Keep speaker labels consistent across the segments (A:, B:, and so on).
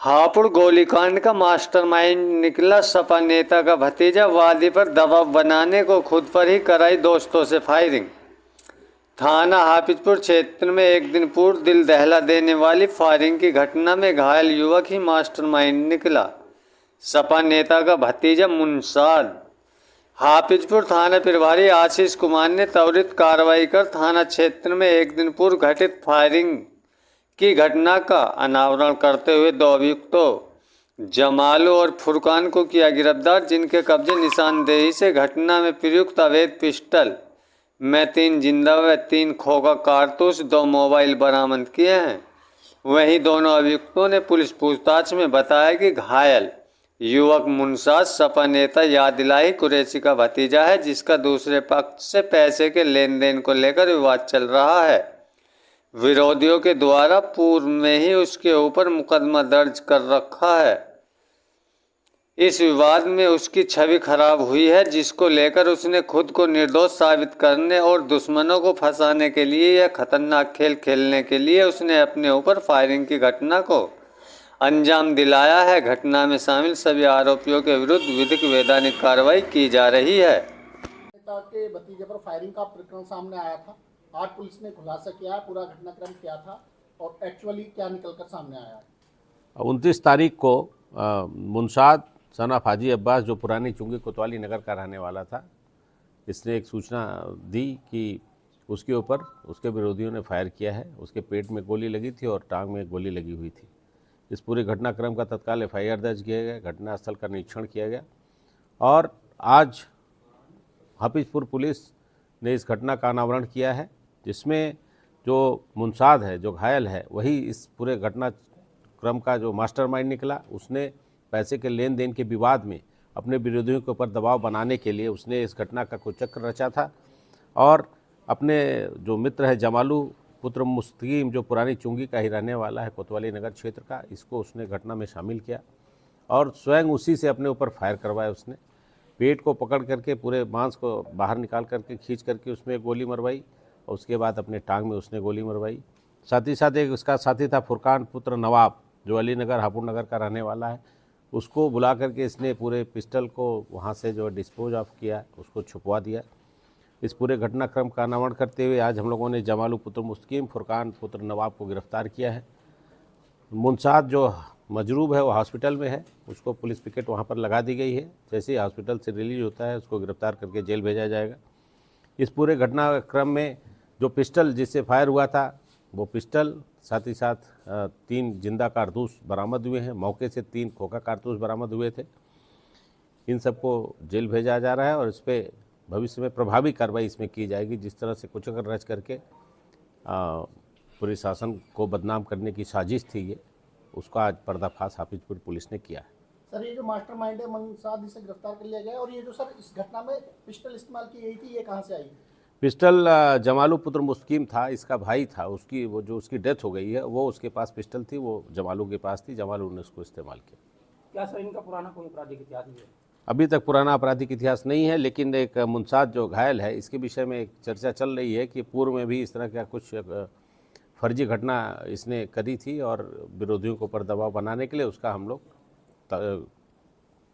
A: हापुड़ गोलीकांड का मास्टरमाइंड निकला सपा नेता का भतीजा, वादी पर दबाव बनाने को खुद पर ही कराई दोस्तों से फायरिंग। थाना हाफिजपुर क्षेत्र में एक दिन पूर्व दिल दहला देने वाली फायरिंग की घटना में घायल युवक ही मास्टरमाइंड निकला। सपा नेता का भतीजा मुनसाद। हाफिजपुर थाना प्रभारी आशीष कुमार ने त्वरित कार्रवाई कर थाना क्षेत्र में एक दिन पूर्व घटित फायरिंग की घटना का अनावरण करते हुए दो अभियुक्तों जमालू और फुरकान को किया गिरफ्तार, जिनके कब्जे निशानदेही से घटना में प्रयुक्त अवैध पिस्टल में 3 जिंदा व 3 खोखा कारतूस 2 मोबाइल बरामद किए हैं। वहीं दोनों अभियुक्तों ने पुलिस पूछताछ में बताया कि घायल युवक मुनसाद सपा नेता यादिलाही कुरैशी का भतीजा है, जिसका दूसरे पक्ष से पैसे के लेन देन को लेकर विवाद चल रहा है। विरोधियों के द्वारा पूर्व में ही उसके ऊपर मुकदमा दर्ज कर रखा है। इस विवाद में उसकी छवि खराब हुई है, जिसको लेकर उसने खुद को निर्दोष साबित करने और दुश्मनों को फंसाने के लिए यह खतरनाक खेल खेलने के लिए उसने अपने ऊपर फायरिंग की घटना को अंजाम दिलाया है। घटना में शामिल सभी आरोपियों के विरुद्ध विधिक वैधानिक कार्रवाई की जा रही है।
B: नेता के भतीजे पर फायरिंग का प्रकरण सामने आया था। आज पुलिस ने खुलासा किया, पूरा घटनाक्रम क्या था और एक्चुअली क्या निकलकर सामने आया है।
C: 29 तारीख को मुनसाद सन ऑफ हाजी अब्बास, जो पुरानी चुंगी कोतवाली नगर का रहने वाला था, इसने एक सूचना दी कि उसके ऊपर उसके विरोधियों ने फायर किया है। उसके पेट में गोली लगी थी और टांग में गोली लगी हुई थी। इस पूरे घटनाक्रम का तत्काल FIR दर्ज किया गया, घटनास्थल का निरीक्षण किया गया और आज हाफिजपुर पुलिस ने इस घटना का अनावरण किया है, जिसमें जो मुनसाद है, जो घायल है, वही इस पूरे घटनाक्रम का जो मास्टरमाइंड निकला। उसने पैसे के लेन देन के विवाद में अपने विरोधियों के ऊपर दबाव बनाने के लिए उसने इस घटना का कुचक्र रचा था और अपने जो मित्र है जमालू पुत्र मुस्तकीम, जो पुरानी चुंगी का ही रहने वाला है कोतवाली नगर क्षेत्र का, इसको उसने घटना में शामिल किया और स्वयं उसी से अपने ऊपर फायर करवाया। उसने पेट को पकड़ करके पूरे मांस को बाहर निकाल करके खींच करके उसमें गोली मरवाई और उसके बाद अपने टांग में उसने गोली मरवाई। साथ ही साथ एक उसका साथी था फुरकान पुत्र नवाब, जो अलीनगर हापुड़ नगर का रहने वाला है, उसको बुला करके इसने पूरे पिस्टल को वहाँ से जो डिस्पोज ऑफ किया, उसको छुपवा दिया। इस पूरे घटनाक्रम का अनावरण करते हुए आज हम लोगों ने जमालू पुत्र मुस्तकीम, फुरकान पुत्र नवाब को गिरफ्तार किया है। मुनसाद जो मजरूब है वो हॉस्पिटल में है, उसको पुलिस पिकेट वहाँ पर लगा दी गई है। जैसे ही हॉस्पिटल से रिलीज होता है उसको गिरफ्तार करके जेल भेजा जाएगा। इस पूरे घटनाक्रम में जो पिस्टल जिससे फायर हुआ था वो पिस्टल, साथ ही साथ 3 जिंदा कारतूस बरामद हुए हैं। मौके से 3 खोखा कारतूस बरामद हुए थे। इन सबको जेल भेजा जा रहा है और इस पर भविष्य में प्रभावी कार्रवाई इसमें की जाएगी। जिस तरह से कुचक्र रच करके पूरे शासन को बदनाम करने की साजिश थी ये, उसका आज पर्दाफाश हाफिजपुर पुलिस ने किया है।
B: सर, ये जो मास्टरमाइंड है मुनसाद, इसे गिरफ्तार कर लिया गया और ये जो सर इस घटना में पिस्टल इस्तेमाल की गई थी, ये कहाँ से आई?
C: पिस्टल जमालू पुत्र मुस्तकीम था, इसका भाई था। उसकी वो जो उसकी डेथ हो गई है, वो उसके पास पिस्टल थी, वो जमालू के पास थी। जमालू ने उसको इस्तेमाल किया।
D: क्या सर इनका पुराना कोई आपराधिक इतिहास है?
C: अभी तक पुराना आपराधिक इतिहास नहीं है, लेकिन एक मुनसाद जो घायल है, इसके विषय में एक चर्चा चल रही है कि पूर्व में भी इस तरह का कुछ फर्जी घटना इसने करी थी और विरोधियों को ऊपर दबाव बनाने के लिए उसका हम लोग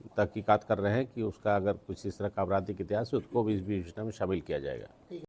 C: तहकीकात कर रहे हैं कि उसका अगर कुछ इस तरह का आपराधिक इतिहास है, उसको भी इस योजना में शामिल किया जाएगा।